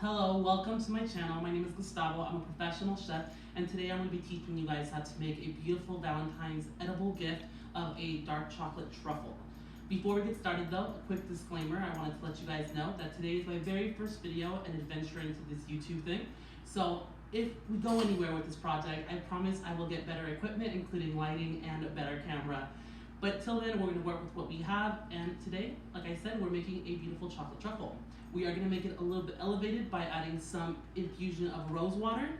Hello, welcome to my channel. My name is Gustavo. I'm a professional chef, and today I'm going to be teaching you guys how to make a beautiful Valentine's edible gift of a dark chocolate truffle. Before we get started though, a quick disclaimer. I wanted to let you guys know that today is my very first video and adventure into this YouTube thing. So if we go anywhere with this project, I promise I will get better equipment, including lighting and a better camera. But till then, we're going to work with what we have, and today, like I said, we're making a beautiful chocolate truffle. We are going to make it a little bit elevated by adding some infusion of rosewater.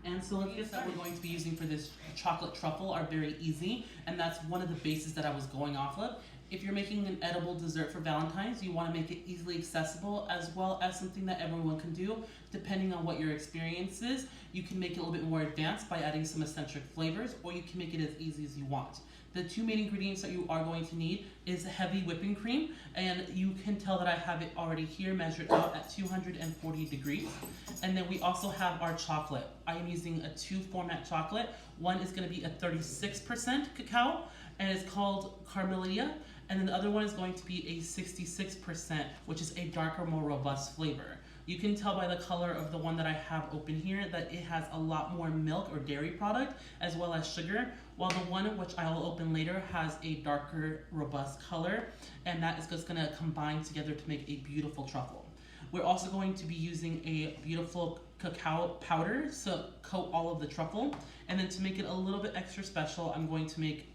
And so let's get started. We're going to be using for this chocolate truffle are very easy, and that's one of the bases that I was going off of. If you're making an edible dessert for Valentine's, you want to make it easily accessible as well as something that everyone can do, depending on what your experience is. You can make it a little bit more advanced by adding some eccentric flavors, or you can make it as easy as you want. The two main ingredients that you are going to need is heavy whipping cream, and you can tell that I have it already here measured out at 240 degrees. And then we also have our chocolate. I am using a 2-format chocolate. One is going to be a 36% cacao, and it's called Camillia, and then the other one is going to be a 66%, which is a darker, more robust flavor. You can tell by the color of the one that I have open here that it has a lot more milk or dairy product as well as sugar, while the one which I will open later has a darker, robust color, and that is just going to combine together to make a beautiful truffle. We're also going to be using a beautiful cacao powder to coat all of the truffle, and then to make it a little bit extra special, I'm going to make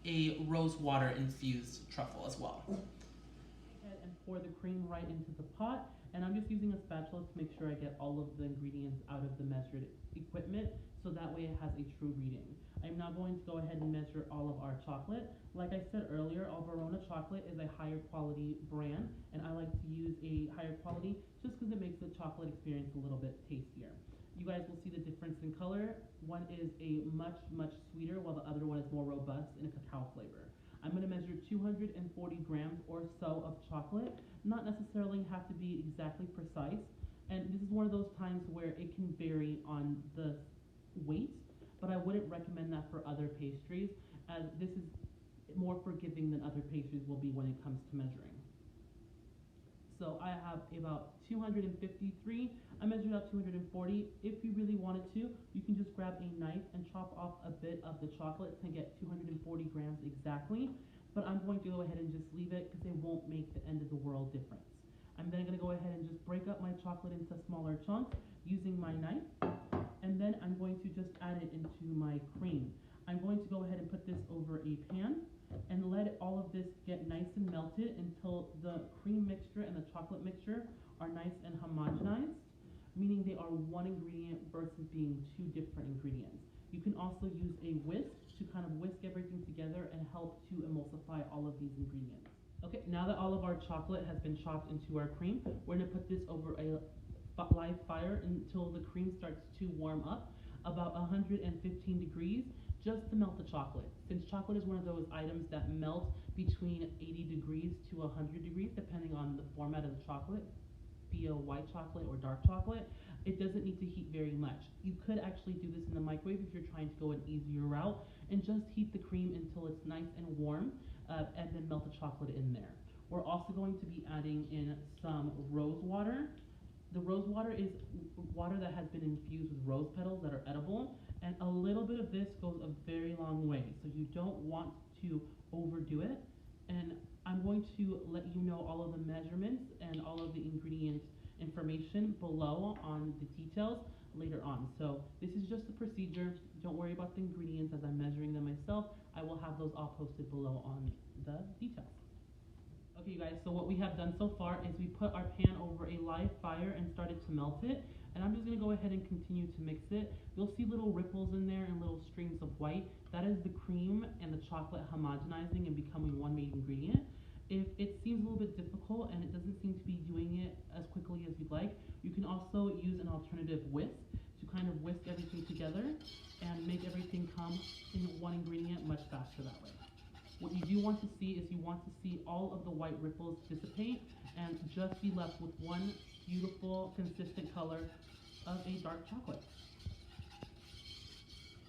a rosewater infused truffle as well. And pour the cream right into the pot. And I'm just using a spatula to make sure I get all of the ingredients out of the measured equipment, so that way it has a true reading. I'm now going to go ahead and measure all of our chocolate. Like I said earlier, Alvarona chocolate is a higher quality brand, and I like to use a higher quality just because it makes the chocolate experience a little bit tastier. You guys will see the difference in color. One is a much sweeter, while the other one is more robust in a cacao flavor. I'm going to measure 240 grams or so of chocolate. Not necessarily have to be exactly precise, and this is one of those times where it can vary on the weight, but I wouldn't recommend that for other pastries, as this is more forgiving than other pastries will be when it comes to measuring. So I have about 253. I measured out 240. If you really wanted to, you can just grab a knife and chop off a bit of the chocolate to get 240 grams exactly. But I'm going to go ahead and just leave it because it won't make the end of the world difference. I'm then going to go ahead and just break up my chocolate into smaller chunks using my knife. And then I'm going to just add it into my cream. I'm going to go ahead and put this over a pan and let all of this get nice and melted until the cream mixture and the chocolate mixture are nice and homogenized, meaning they are one ingredient versus being two different ingredients. You can also use a whisk to kind of whisk everything together and help to emulsify all of these ingredients. Okay, now that all of our chocolate has been chopped into our cream, we're going to put this over a live fire until the cream starts to warm up, about 115 degrees, just to melt the chocolate. Since chocolate is one of those items that melt between 80 degrees to 100 degrees, depending on the format of the chocolate, be it white chocolate or dark chocolate, it doesn't need to heat very much. You could actually do this in the microwave if you're trying to go an easier route, and just heat the cream until it's nice and warm, and then melt the chocolate in there. We're also going to be adding in some rose water. The rose water is water that has been infused with rose petals that are edible, and a little bit of this goes a very long way, so you don't want to overdo it. And I'm going to let you know all of the measurements and all of the ingredient information below on the details later on. So this is just the procedure. Don't worry about the ingredients as I'm measuring them myself. I will have those all posted below on the details. Okay, you guys, so what we have done so far is we put our pan over a live fire and started to melt it. And I'm just going to go ahead and continue to mix it. You'll see little ripples in there and little streams of white. That is the cream and the chocolate homogenizing and becoming one main ingredient. If it seems a little bit difficult and it doesn't seem to be doing it as quickly as you'd like, you can also use an alternative whisk to kind of whisk everything together and make everything come in one ingredient much faster that way. What you do want to see is you want to see all of the white ripples dissipate and just be left with one beautiful, consistent color of a dark chocolate,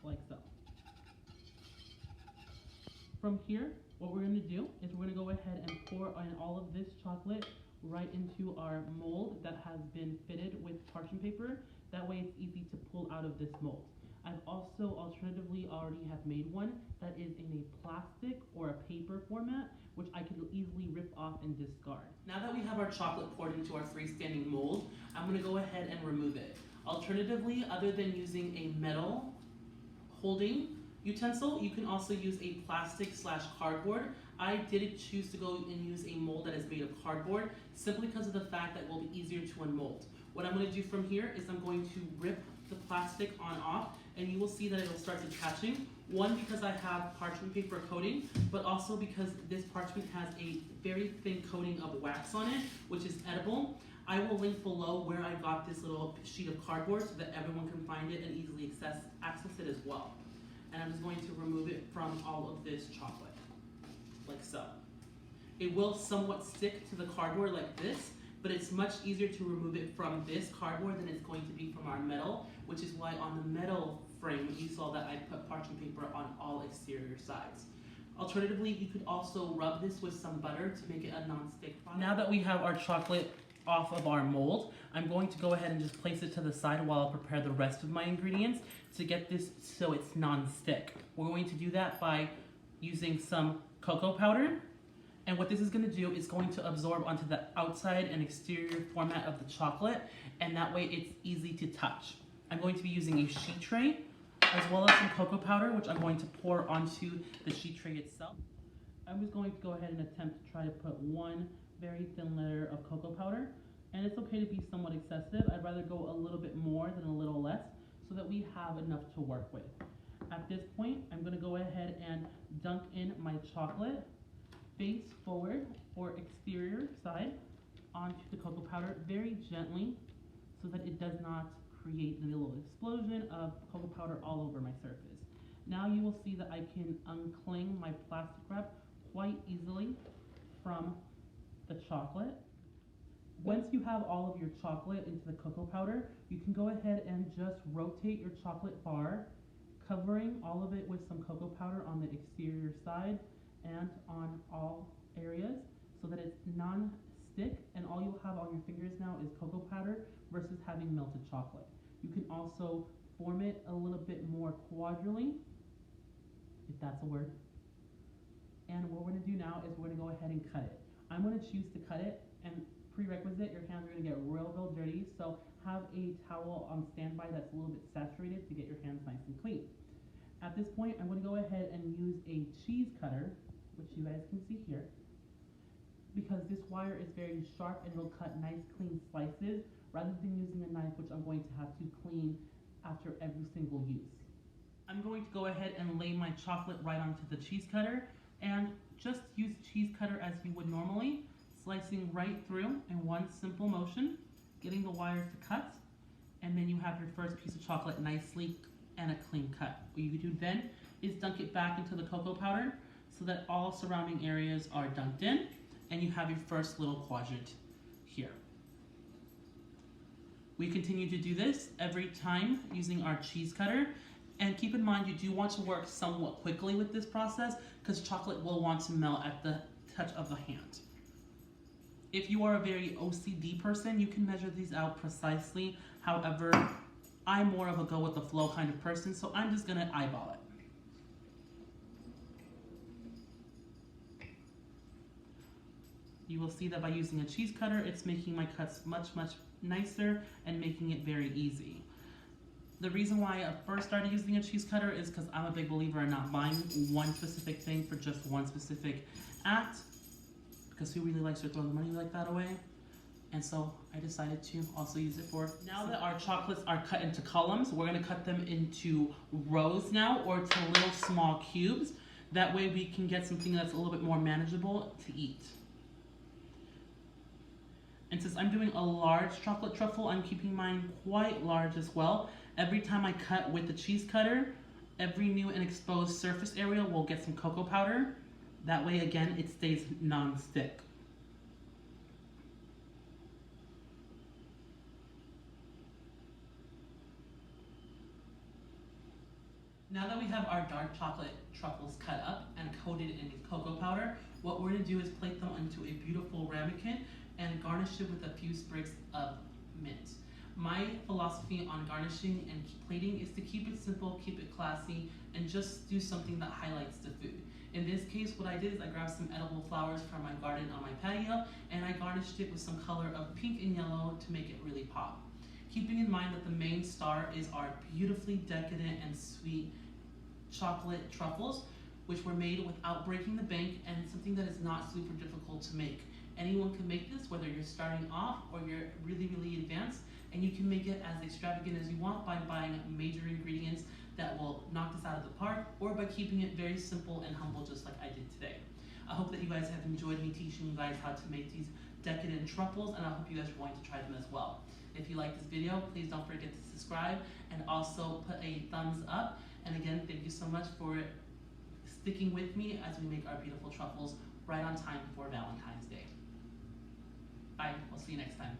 like so. From here, what we're going to do is we're going to go ahead and pour in all of this chocolate right into our mold that has been fitted with parchment paper. That way it's easy to pull out of this mold. I've also alternatively already have made one that is in a plastic or a paper format, which I can easily rip off and discard. Now that we have our chocolate poured into our freestanding mold, I'm going to go ahead and remove it. Alternatively, other than using a metal holding utensil, you can also use a plastic/cardboard. I didn't choose to go and use a mold that is made of cardboard simply because of the fact that it will be easier to unmold. What I'm going to do from here is I'm going to rip the plastic on off, and you will see that it'll start detaching. One, because I have parchment paper coating, but also because this parchment has a very thin coating of wax on it, which is edible. I will link below where I got this little sheet of cardboard so that everyone can find it and easily access it as well. And I'm just going to remove it from all of this chocolate, like so. It will somewhat stick to the cardboard like this, but it's much easier to remove it from this cardboard than it's going to be from our metal, which is why on the metal frame, you saw that I put parchment paper on all exterior sides. Alternatively, you could also rub this with some butter to make it a non-stick product. Now that we have our chocolate off of our mold, I'm going to go ahead and just place it to the side while I prepare the rest of my ingredients to get this so it's non-stick. We're going to do that by using some cocoa powder. And what this is going to do is going to absorb onto the outside and exterior format of the chocolate, and that way it's easy to touch. I'm going to be using a sheet tray as well as some cocoa powder, which I'm going to pour onto the sheet tray itself. I'm just going to go ahead and attempt to try to put one very thin layer of cocoa powder, and it's okay to be somewhat excessive. I'd rather go a little bit more than a little less so that we have enough to work with. At this point, I'm going to go ahead and dunk in my chocolate face forward or exterior side onto the cocoa powder very gently so that it does not create a little explosion of cocoa powder all over my surface. Now you will see that I can uncling my plastic wrap quite easily from the chocolate. Once you have all of your chocolate into the cocoa powder, you can go ahead and just rotate your chocolate bar, covering all of it with some cocoa powder on the exterior side and on all areas so that it's non-stick, and all you'll have on your fingers now is cocoa powder versus having melted chocolate. You can also form it a little bit more quadrantly, if that's a word. And what we're going to do now is we're going to go ahead and cut it. I'm going to choose to cut it, and prerequisite, your hands are going to get real dirty, so have a towel on standby that's a little bit saturated to get your hands nice and clean. At this point, I'm going to go ahead and use a cheese cutter, which you guys can see here, because this wire is very sharp and it'll cut nice clean slices rather than using a knife, which I'm going to have to clean after every single use. I'm going to go ahead and lay my chocolate right onto the cheese cutter and just use cheese cutter as you would normally, slicing right through in one simple motion, getting the wires to cut, and then you have your first piece of chocolate nicely and a clean cut. What you do then is dunk it back into the cocoa powder so that all surrounding areas are dunked in, and you have your first little quadrant here. We continue to do this every time using our cheese cutter, and keep in mind you do want to work somewhat quickly with this process because chocolate will want to melt at the touch of the hand. If you are a very OCD person, you can measure these out precisely. However, I'm more of a go with the flow kind of person, so I'm just gonna eyeball it. You will see that by using a cheese cutter, it's making my cuts much nicer and making it very easy. The reason why I first started using a cheese cutter is because I'm a big believer in not buying one specific thing for just one specific act, because who really likes to throw the money like that away? And so I decided to also use it for. Now that our chocolates are cut into columns, we're gonna cut them into rows now, or to little small cubes. That way we can get something that's a little bit more manageable to eat. And since I'm doing a large chocolate truffle, I'm keeping mine quite large as well. Every time I cut with the cheese cutter, every new and exposed surface area will get some cocoa powder. That way, again, it stays non-stick. Now that we have our dark chocolate truffles cut up and coated in cocoa powder, what we're gonna do is plate them into a beautiful ramekin and garnish it with a few sprigs of mint. My philosophy on garnishing and plating is to keep it simple, keep it classy, and just do something that highlights the food. In this case, what I did is I grabbed some edible flowers from my garden on my patio, and I garnished it with some color of pink and yellow to make it really pop. Keeping in mind that the main star is our beautifully decadent and sweet chocolate truffles, which were made without breaking the bank, and something that is not super difficult to make. Anyone can make this, whether you're starting off or you're really advanced, and you can make it as extravagant as you want by buying major ingredients that will knock this out of the park, or by keeping it very simple and humble just like I did today. I hope that you guys have enjoyed me teaching you guys how to make these decadent truffles, and I hope you guys are going to try them as well. If you like this video, please don't forget to subscribe and also put a thumbs up. And again, thank you so much for sticking with me as we make our beautiful truffles right on time before Valentine's Day. Bye, we'll see you next time.